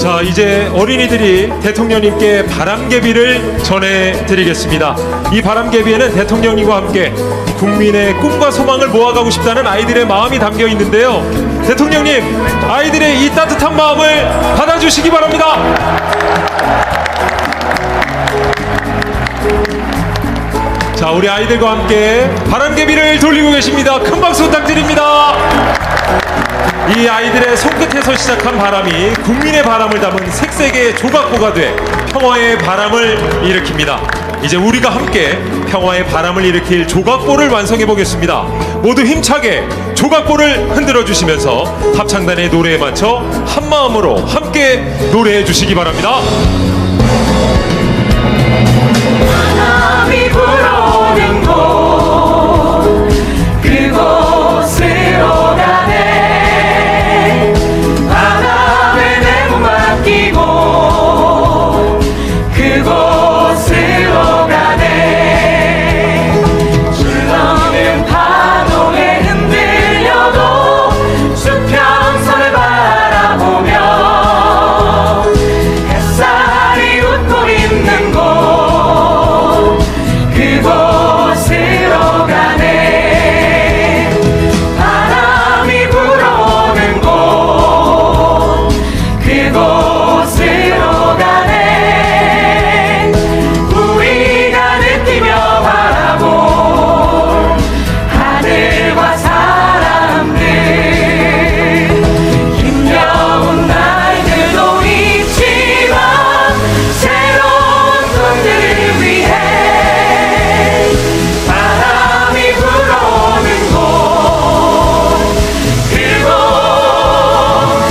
자, 이제 어린이들이 대통령님께 바람개비를 전해드리겠습니다. 이 바람개비에는 대통령님과 함께 국민의 꿈과 소망을 모아가고 싶다는 아이들의 마음이 담겨 있는데요. 대통령님, 아이들의 이 따뜻한 마음을 받아주시기 바랍니다. 자, 우리 아이들과 함께 바람개비를 돌리고 계십니다. 큰 박수 부탁드립니다. 이 아이들의 손끝에서 시작한 바람이 국민의 바람을 담은 색색의 조각보가 돼 평화의 바람을 일으킵니다. 이제 우리가 함께 평화의 바람을 일으킬 조각보를 완성해 보겠습니다. 모두 힘차게 조각보를 흔들어 주시면서 합창단의 노래에 맞춰 한마음으로 함께 노래해 주시기 바랍니다. 바람이 불어오는 곳 그곳으로 가네. 바람에 내 몸 맡기고 그곳으로 가네. 줄넘는 파도에 흔들려도 수평선을 바라보며 햇살이 웃고 있는 곳 그곳으로 가네. 바람이 불어오는 곳 그곳으로 가네. 우리가 느끼며 바라볼 하늘과 사람들, 힘겨운 날들도 있지만 새로운 꿈들을 위해 바람이 불어오는 곳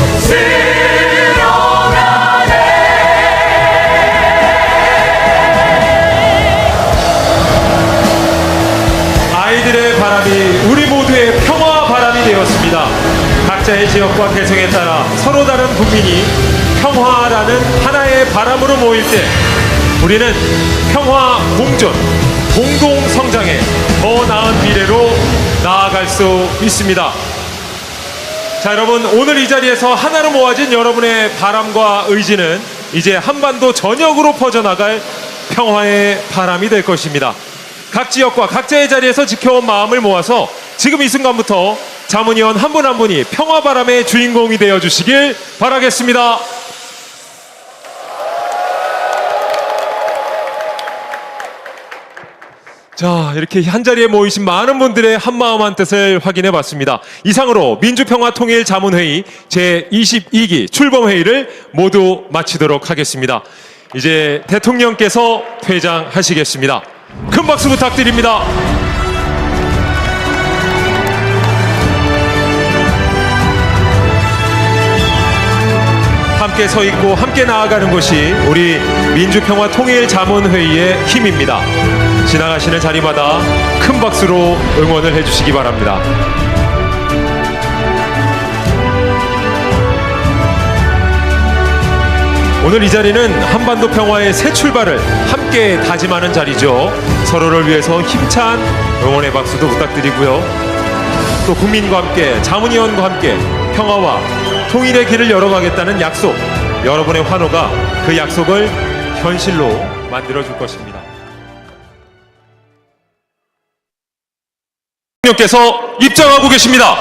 그곳으로 가네. 아이들의 바람이 우리 모두의 평화 바람이 되었습니다. 각자의 지역과 개성에 따라 서로 다른 국민이 평화라는 하나의 바람으로 모일 때 우리는 평화 공존, 공동 성장에 더 나은 미래로 나아갈 수 있습니다. 자, 여러분, 오늘 이 자리에서 하나로 모아진 여러분의 바람과 의지는 이제 한반도 전역으로 퍼져나갈 평화의 바람이 될 것입니다. 각 지역과 각자의 자리에서 지켜온 마음을 모아서 지금 이 순간부터 자문위원 한 분 한 분이 평화 바람의 주인공이 되어 주시길 바라겠습니다. 자, 이렇게 한자리에 모이신 많은 분들의 한마음 한뜻을 확인해 봤습니다. 이상으로 민주평화통일자문회의 제22기 출범회의를 모두 마치도록 하겠습니다. 이제 대통령께서 퇴장하시겠습니다. 큰 박수 부탁드립니다. 함께 서 있고 함께 나아가는 것이 우리 민주평화통일자문회의의 힘입니다. 지나가시는 자리마다 큰 박수로 응원을 해주시기 바랍니다. 오늘 이 자리는 한반도 평화의 새 출발을 함께 다짐하는 자리죠. 서로를 위해서 힘찬 응원의 박수도 부탁드리고요. 또 국민과 함께, 자문위원과 함께 평화와 통일의 길을 열어가겠다는 약속, 여러분의 환호가 그 약속을 현실로 만들어줄 것입니다. 대통령께서 입장하고 계십니다.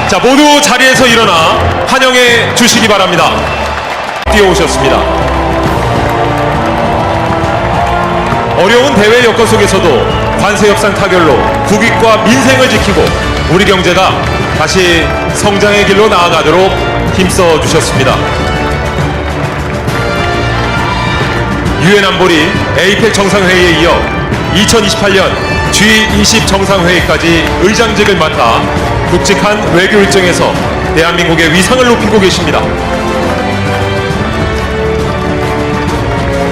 자, 모두 자리에서 일어나 환영해 주시기 바랍니다. 뛰어오셨습니다. 어려운 대외 여건 속에서도 관세 협상 타결로 국익과 민생을 지키고 우리 경제가 다시 성장의 길로 나아가도록 힘써 주셨습니다. 유엔 안보리 에이펙 정상회의에 이어 2028년 G20 정상회의까지 의장직을 맡아 굵직한 외교 일정에서 대한민국의 위상을 높이고 계십니다.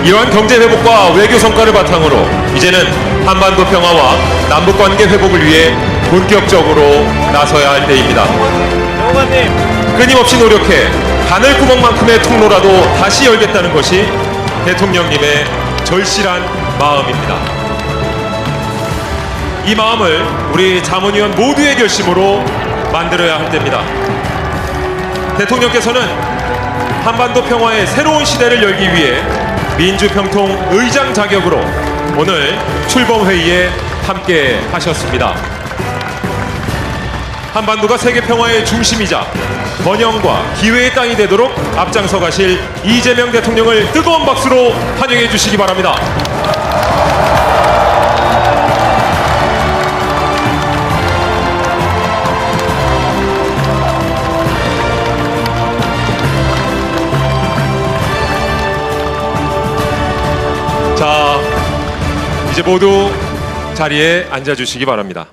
이러한 경제 회복과 외교 성과를 바탕으로 이제는 한반도 평화와 남북관계 회복을 위해 본격적으로 나서야 할 때입니다. 장관님, 끊임없이 노력해 바늘구멍만큼의 통로라도 다시 열겠다는 것이 대통령님의 절실한 마음입니다. 이 마음을 우리 자문위원 모두의 결심으로 만들어야 할 때입니다. 대통령께서는 한반도 평화의 새로운 시대를 열기 위해 민주평통 의장 자격으로 오늘 출범회의에 함께 하셨습니다. 한반도가 세계 평화의 중심이자 번영과 기회의 땅이 되도록 앞장서 가실 이재명 대통령을 뜨거운 박수로 환영해 주시기 바랍니다. 자, 이제 모두 자리에 앉아주시기 바랍니다.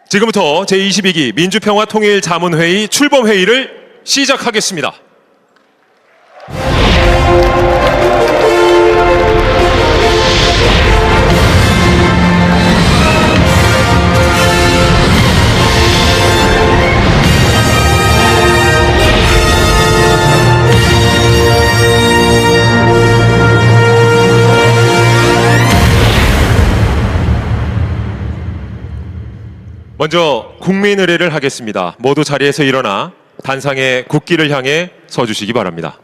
지금부터 제22기 민주평화통일자문회의 출범회의를 시작하겠습니다. 먼저 국민의례를 하겠습니다. 모두 자리에서 일어나 단상에 국기를 향해 서주시기 바랍니다.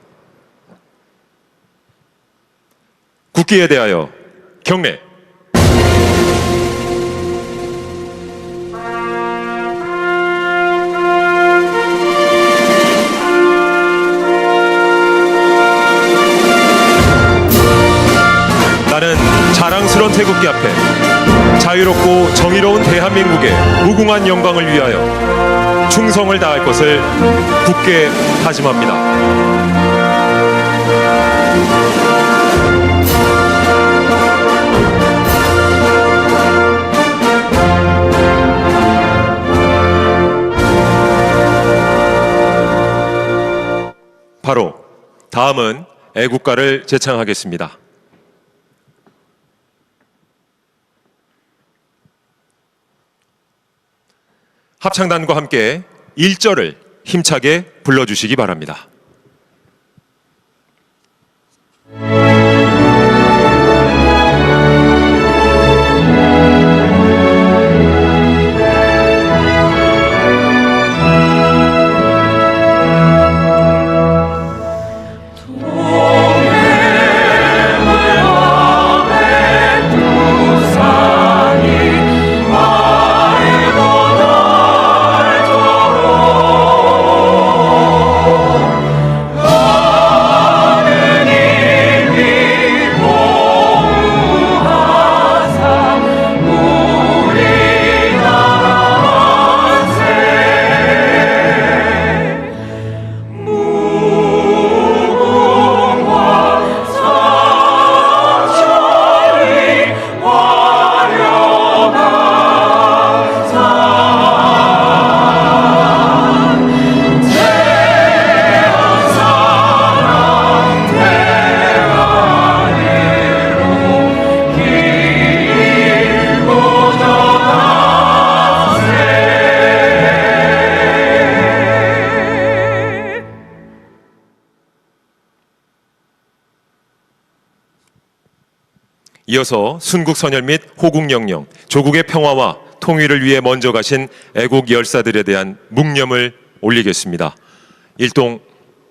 국기에 대하여 경례. 나는 자랑스러운 태국기 앞에 자유롭고 정의로운 대한민국의 무궁한 영광을 위하여 충성을 다할 것을 굳게 다짐합니다. 바로 다음은 애국가를 제창하겠습니다. 합창단과 함께 1절을 힘차게 불러주시기 바랍니다. 이어서 순국선열 및 호국영령, 조국의 평화와 통일을 위해 먼저 가신 애국 열사들에 대한 묵념을 올리겠습니다. 일동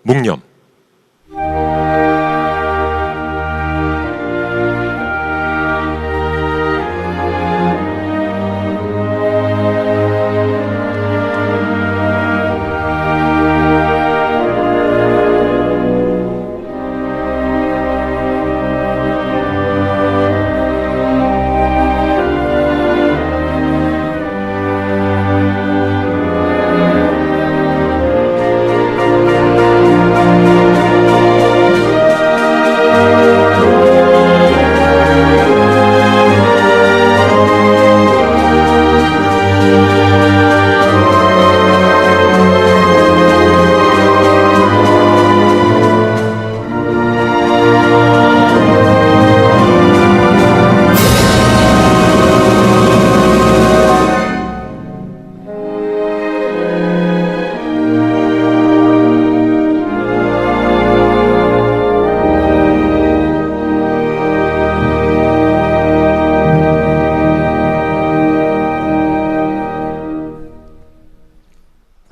묵념.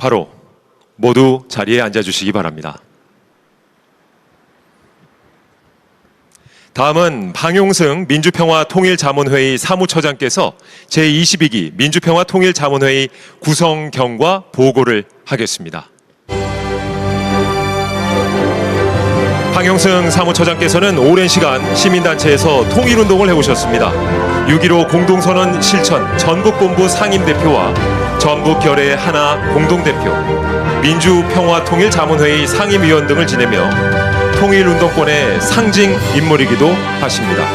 바로 모두 자리에 앉아주시기 바랍니다. 다음은 방용승 민주평화통일자문회의 사무처장께서 제22기 민주평화통일자문회의 구성 경과 보고를 하겠습니다. 방용승 사무처장께서는 오랜 시간 시민단체에서 통일운동을 해오셨습니다. 6.15 공동선언 실천 전국본부 상임대표와 전국결의 하나 공동대표, 민주평화통일자문회의 상임위원 등을 지내며 통일운동권의 상징 인물이기도 하십니다.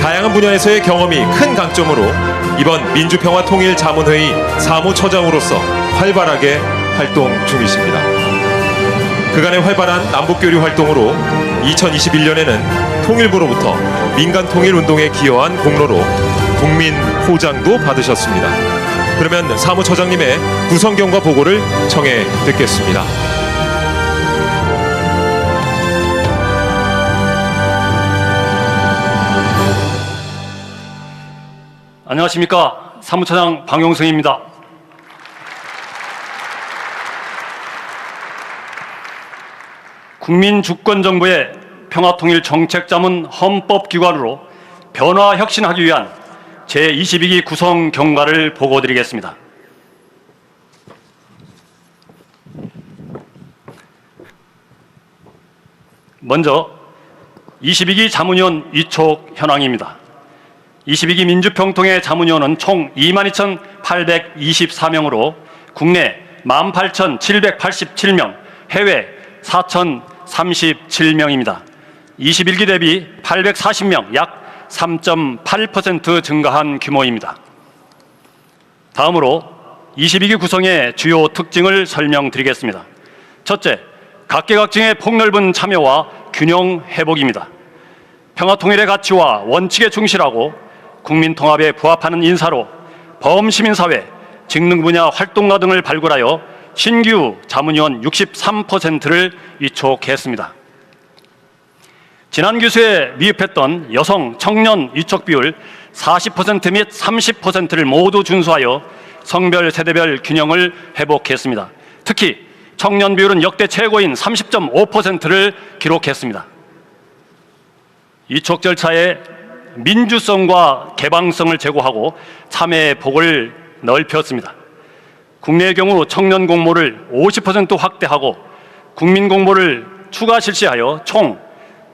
다양한 분야에서의 경험이 큰 강점으로 이번 민주평화통일자문회의 사무처장으로서 활발하게 활동 중이십니다. 그간의 활발한 남북교류 활동으로 2021년에는 통일부로부터 민간통일운동에 기여한 공로로 국민호장도 받으셨습니다. 그러면 사무처장님의 구성경과 보고를 청해 듣겠습니다. 안녕하십니까. 사무처장 방용승입니다. 국민주권정부의 평화통일정책자문 헌법기관으로 변화 혁신하기 위한 제22기 구성 경과를 보고드리겠습니다. 먼저 22기 자문위원 위촉 현황입니다. 22기 민주평통의 자문위원은 총 22,824명으로 국내 18,787명, 해외 4,037명입니다. 21기 대비 840명, 약 3.8% 증가한 규모입니다. 다음으로 22기 구성의 주요 특징을 설명드리겠습니다. 첫째, 각계각층의 폭넓은 참여와 균형 회복입니다. 평화통일의 가치와 원칙에 충실하고 국민통합에 부합하는 인사로 범시민사회, 직능분야 활동가 등을 발굴하여 신규 자문위원 63%를 위촉했습니다. 지난 기수에 미흡했던 여성, 청년 위촉 비율 40% 및 30%를 모두 준수하여 성별, 세대별 균형을 회복했습니다. 특히 청년 비율은 역대 최고인 30.5%를 기록했습니다. 위촉 절차에 민주성과 개방성을 제고하고 참여의 폭을 넓혔습니다. 국내의 경우 청년 공모를 50% 확대하고 국민 공모를 추가 실시하여 총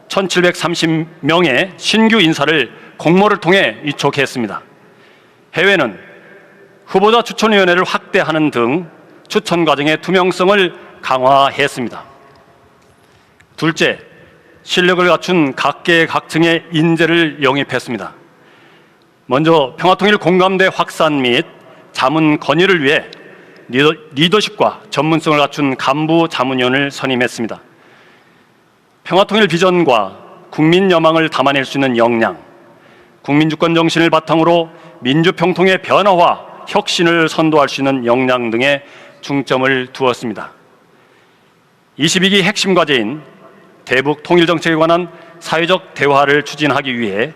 1,730명의 신규 인사를 공모를 통해 위촉했습니다. 해외는 후보자 추천위원회를 확대하는 등 추천 과정의 투명성을 강화했습니다. 둘째, 실력을 갖춘 각계각층의 인재를 영입했습니다. 먼저 평화통일 공감대 확산 및 자문 건의를 위해 리더십과 전문성을 갖춘 간부 자문위원을 선임했습니다. 평화통일 비전과 국민 여망을 담아낼 수 있는 역량, 국민주권 정신을 바탕으로 민주평통의 변화와 혁신을 선도할 수 있는 역량 등에 중점을 두었습니다. 22기 핵심 과제인 대북 통일 정책에 관한 사회적 대화를 추진하기 위해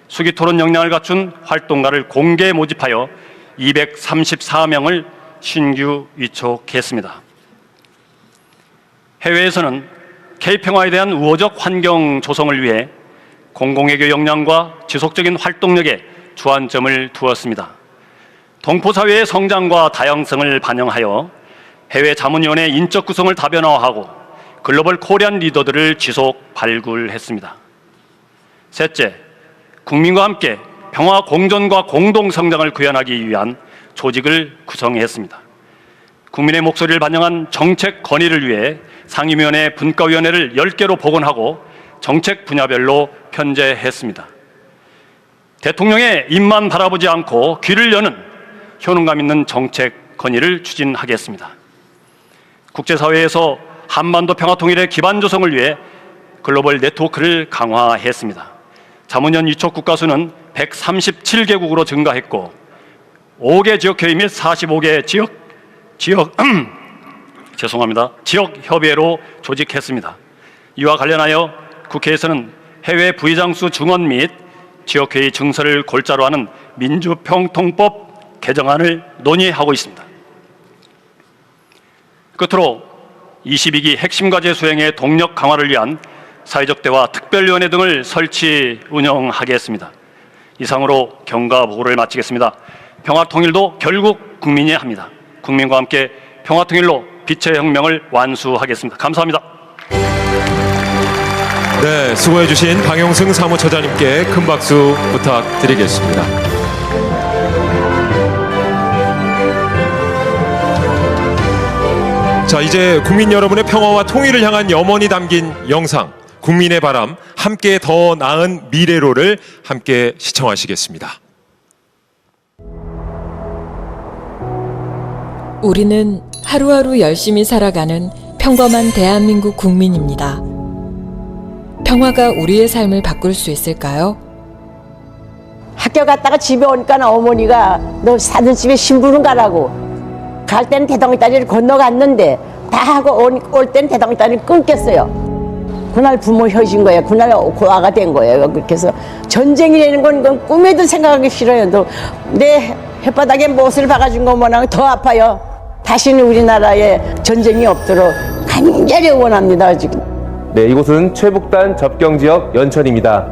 수기 토론 역량을 갖춘 활동가를 공개 모집하여 234명을 신규 위촉했습니다. 해외에서는 K평화에 대한 우호적 환경 조성을 위해 공공외교 역량과 지속적인 활동력에 주안점을 두었습니다. 동포사회의 성장과 다양성을 반영하여 해외 자문위원회 인적 구성을 다변화하고 글로벌 코리안 리더들을 지속 발굴했습니다. 셋째, 국민과 함께 평화 공존과 공동 성장을 구현하기 위한 조직을 구성했습니다. 국민의 목소리를 반영한 정책 건의를 위해 상임위원회 분과위원회를 10개로 복원하고 정책 분야별로 편제했습니다. 대통령의 입만 바라보지 않고 귀를 여는 효능감 있는 정책 건의를 추진하겠습니다. 국제사회에서 한반도 평화통일의 기반 조성을 위해 글로벌 네트워크를 강화했습니다. 자문위원 위촉 국가수는 137개국으로 증가했고 5개 지역회의 및 45개 지역협의회로 조직했습니다. 이와 관련하여 국회에서는 해외 부의장수 증언 및 지역회의 증서를 골자로 하는 민주평통법 개정안을 논의하고 있습니다. 끝으로 22기 핵심 과제 수행의 동력 강화를 위한 사회적 대화 특별위원회 등을 설치 운영하겠습니다. 이상으로 경과 보고를 마치겠습니다. 평화통일도 결국 국민이 합니다. 국민과 함께 평화통일로 빛의 혁명을 완수하겠습니다. 감사합니다. 네, 수고해주신 방용승 사무처장님께 큰 박수 부탁드리겠습니다. 자, 이제 국민 여러분의 평화와 통일을 향한 염원이 담긴 영상 국민의 바람 함께 더 나은 미래로를 함께 시청하시겠습니다. 우리는 하루하루 열심히 살아가는 평범한 대한민국 국민입니다. 평화가 우리의 삶을 바꿀 수 있을까요? 학교 갔다가 집에 오니까 어머니가 너 사는 집에 신부는 가라고. 갈 때는 대동이 다리를 건너갔는데 다 하고 올 때는 대동이 다리를 끊겼어요. 그날 부모 혀진 거예요. 그날 고아가 된 거예요. 그렇게 해서 전쟁이라는 건 꿈에도 생각하기 싫어요. 내 혓바닥에 못을 박아준 것만한 더 아파요. 다시는 우리나라에 전쟁이 없도록 간절히 원합니다. 지금. 네, 이곳은 최북단 접경지역 연천입니다.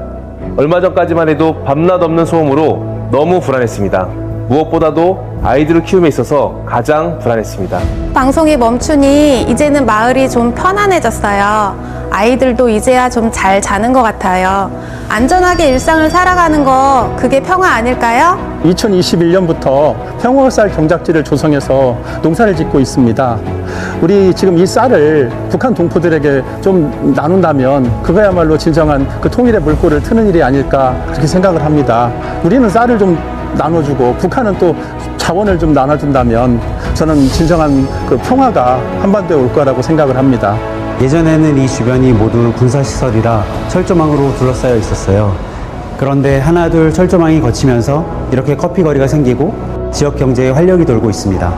얼마 전까지만 해도 밤낮 없는 소음으로 너무 불안했습니다. 무엇보다도 아이들을 키움에 있어서 가장 불안했습니다. 방송이 멈추니 이제는 마을이 좀 편안해졌어요. 아이들도 이제야 좀 잘 자는 것 같아요. 안전하게 일상을 살아가는 거 그게 평화 아닐까요? 2021년부터 평화쌀 경작지를 조성해서 농사를 짓고 있습니다. 우리 지금 이 쌀을 북한 동포들에게 좀 나눈다면 그거야말로 진정한 그 통일의 물꼬를 트는 일이 아닐까 그렇게 생각을 합니다. 우리는 쌀을 좀 나눠주고 북한은 또 자원을 좀 나눠준다면 저는 진정한 그 평화가 한반도에 올 거라고 생각을 합니다. 예전에는 이 주변이 모두 군사시설이라 철조망으로 둘러싸여 있었어요. 그런데 하나둘 철조망이 거치면서 이렇게 커피거리가 생기고 지역 경제에 활력이 돌고 있습니다.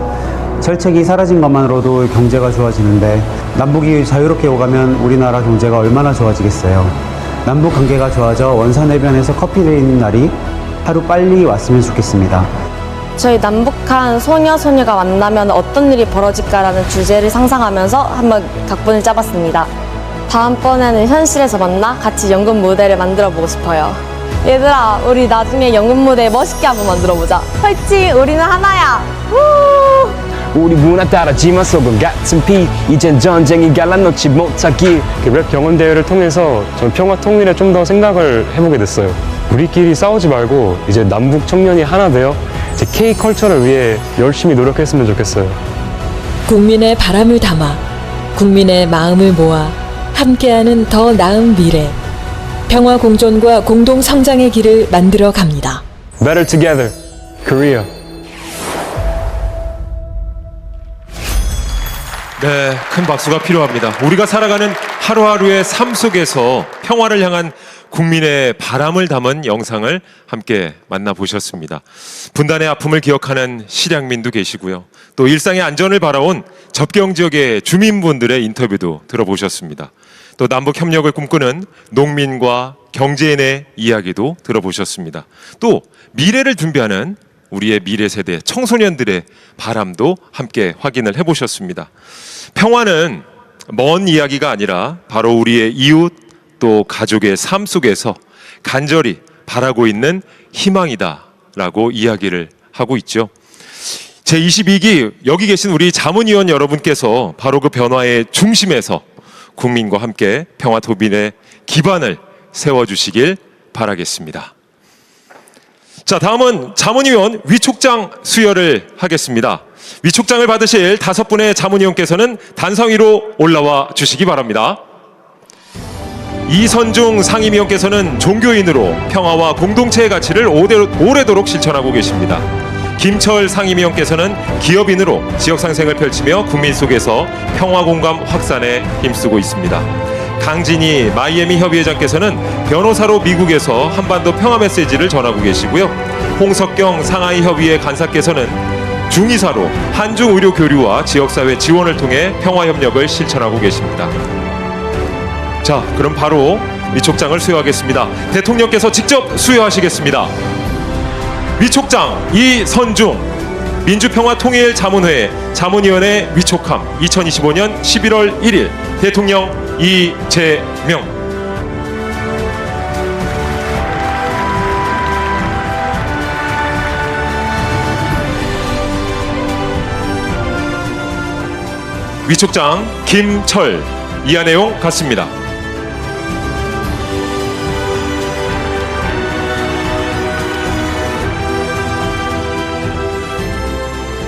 철책이 사라진 것만으로도 경제가 좋아지는데 남북이 자유롭게 오가면 우리나라 경제가 얼마나 좋아지겠어요. 남북 관계가 좋아져 원산해변에서 커피 데이는 날이 하루 빨리 왔으면 좋겠습니다. 저희 남북한 소녀소녀가 만나면 어떤 일이 벌어질까라는 주제를 상상하면서 한번 각본을 짜봤습니다. 다음번에는 현실에서 만나 같이 연극 무대를 만들어 보고 싶어요. 얘들아, 우리 나중에 연극 무대 멋있게 한번 만들어보자. 화이팅! 우리는 하나야! 우! 우리 문화 따라 지만 속은 같은 피 이젠 전쟁이 갈라놓지 못하길. 랩 경연대회를 통해서 저는 평화 통일에 좀 더 생각을 해보게 됐어요. 우리끼리 싸우지 말고 이제 남북 청년이 하나 되어 이제 K컬처를 위해 열심히 노력했으면 좋겠어요. 국민의 바람을 담아 국민의 마음을 모아 함께하는 더 나은 미래, 평화 공존과 공동 성장의 길을 만들어 갑니다. Better together, Korea. 네, 큰 박수가 필요합니다. 우리가 살아가는 하루하루의 삶 속에서 평화를 향한 국민의 바람을 담은 영상을 함께 만나보셨습니다. 분단의 아픔을 기억하는 실향민도 계시고요. 또 일상의 안전을 바라온 접경지역의 주민분들의 인터뷰도 들어보셨습니다. 또 남북 협력을 꿈꾸는 농민과 경제인의 이야기도 들어보셨습니다. 또 미래를 준비하는 우리의 미래 세대 청소년들의 바람도 함께 확인을 해보셨습니다. 평화는 먼 이야기가 아니라 바로 우리의 이웃 또 가족의 삶 속에서 간절히 바라고 있는 희망이다라고 이야기를 하고 있죠. 제22기 여기 계신 우리 자문위원 여러분께서 바로 그 변화의 중심에서 국민과 함께 평화 도빈의 기반을 세워주시길 바라겠습니다. 자, 다음은 자문위원 위촉장 수여를 하겠습니다. 위촉장을 받으실 5분의 자문위원께서는 단상 위로 올라와 주시기 바랍니다. 이선중 상임위원께서는 종교인으로 평화와 공동체의 가치를 오래도록 실천하고 계십니다. 김철 상임위원께서는 기업인으로 지역상생을 펼치며 국민 속에서 평화공감 확산에 힘쓰고 있습니다. 강진희 마이애미 협의회장께서는 변호사로 미국에서 한반도 평화 메시지를 전하고 계시고요. 홍석경 상하이 협의회 간사께서는 중의사로 한중 의료 교류와 지역사회 지원을 통해 평화협력을 실천하고 계십니다. 자, 그럼 바로 위촉장을 수여하겠습니다. 대통령께서 직접 수여하시겠습니다. 위촉장 이선중, 민주평화통일자문회 자문위원회 위촉함 2025년 11월 1일 대통령 이재명. 위촉장 김철. 이하 내용 같습니다.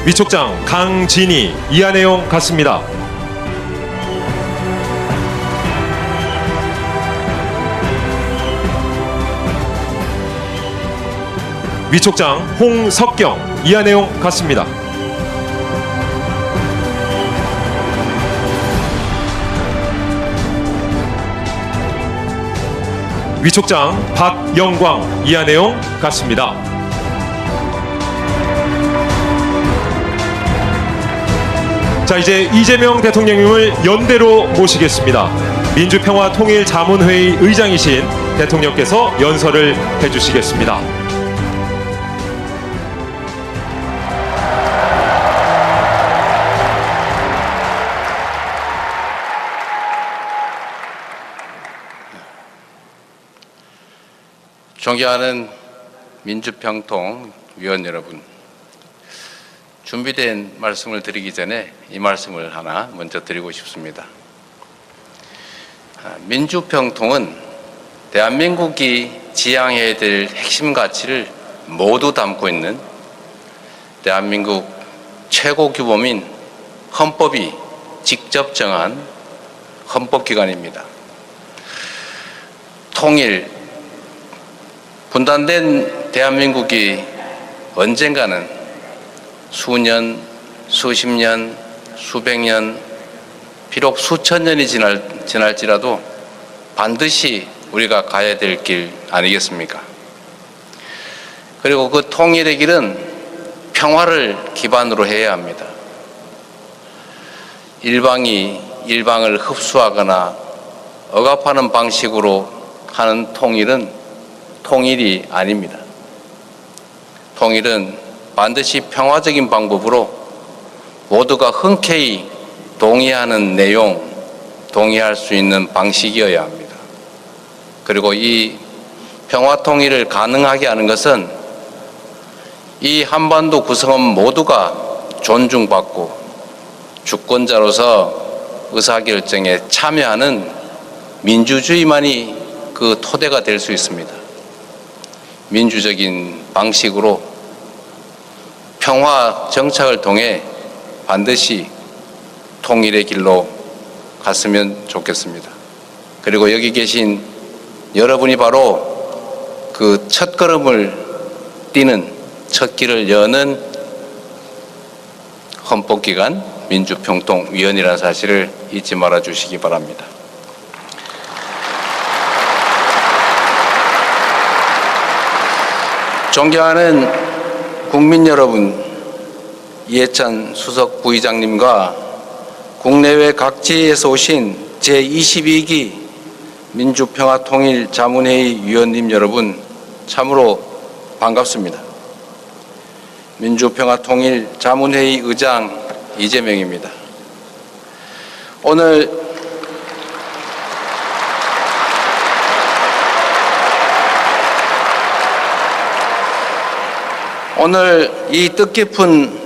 위촉장 강진희. 이하 내용 같습니다. 위촉장 홍석경. 이하 내용 같습니다. 위촉장 박영광. 이하 내용 같습니다. 자, 이제 이재명 대통령님을 연대로 모시겠습니다. 민주평화통일자문회의 의장이신 대통령께서 연설을 해주시겠습니다. 존경하는 민주평통 위원 여러분, 준비된 말씀을 드리기 전에 이 말씀을 하나 먼저 드리고 싶습니다. 민주평통은 대한민국이 지향해야 될 핵심 가치를 모두 담고 있는 대한민국 최고 규범인 헌법이 직접 정한 헌법기관입니다. 분단된 대한민국이 언젠가는 수년, 수십 년, 수백 년, 비록 수천 년이 지날지라도 반드시 우리가 가야 될 길 아니겠습니까? 그리고 그 통일의 길은 평화를 기반으로 해야 합니다. 일방이 일방을 흡수하거나 억압하는 방식으로 하는 통일은 통일이 아닙니다. 통일은 반드시 평화적인 방법으로 모두가 흔쾌히 동의하는 내용, 동의할 수 있는 방식이어야 합니다. 그리고 이 평화 통일을 가능하게 하는 것은 이 한반도 구성원 모두가 존중받고 주권자로서 의사결정에 참여하는 민주주의만이 그 토대가 될 수 있습니다. 민주적인 방식으로 평화 정착을 통해 반드시 통일의 길로 갔으면 좋겠습니다. 그리고 여기 계신 여러분이 바로 그 첫걸음을 띄는 첫 길을 여는 헌법기관 민주평통위원회라는 사실을 잊지 말아 주시기 바랍니다. 존경하는 국민 여러분, 이해찬 수석 부의장님과 국내외 각지에서 오신 제22기 민주평화통일자문회의 위원님 여러분, 참으로 반갑습니다. 민주평화통일자문회의 의장 이재명입니다. 오늘 이 뜻깊은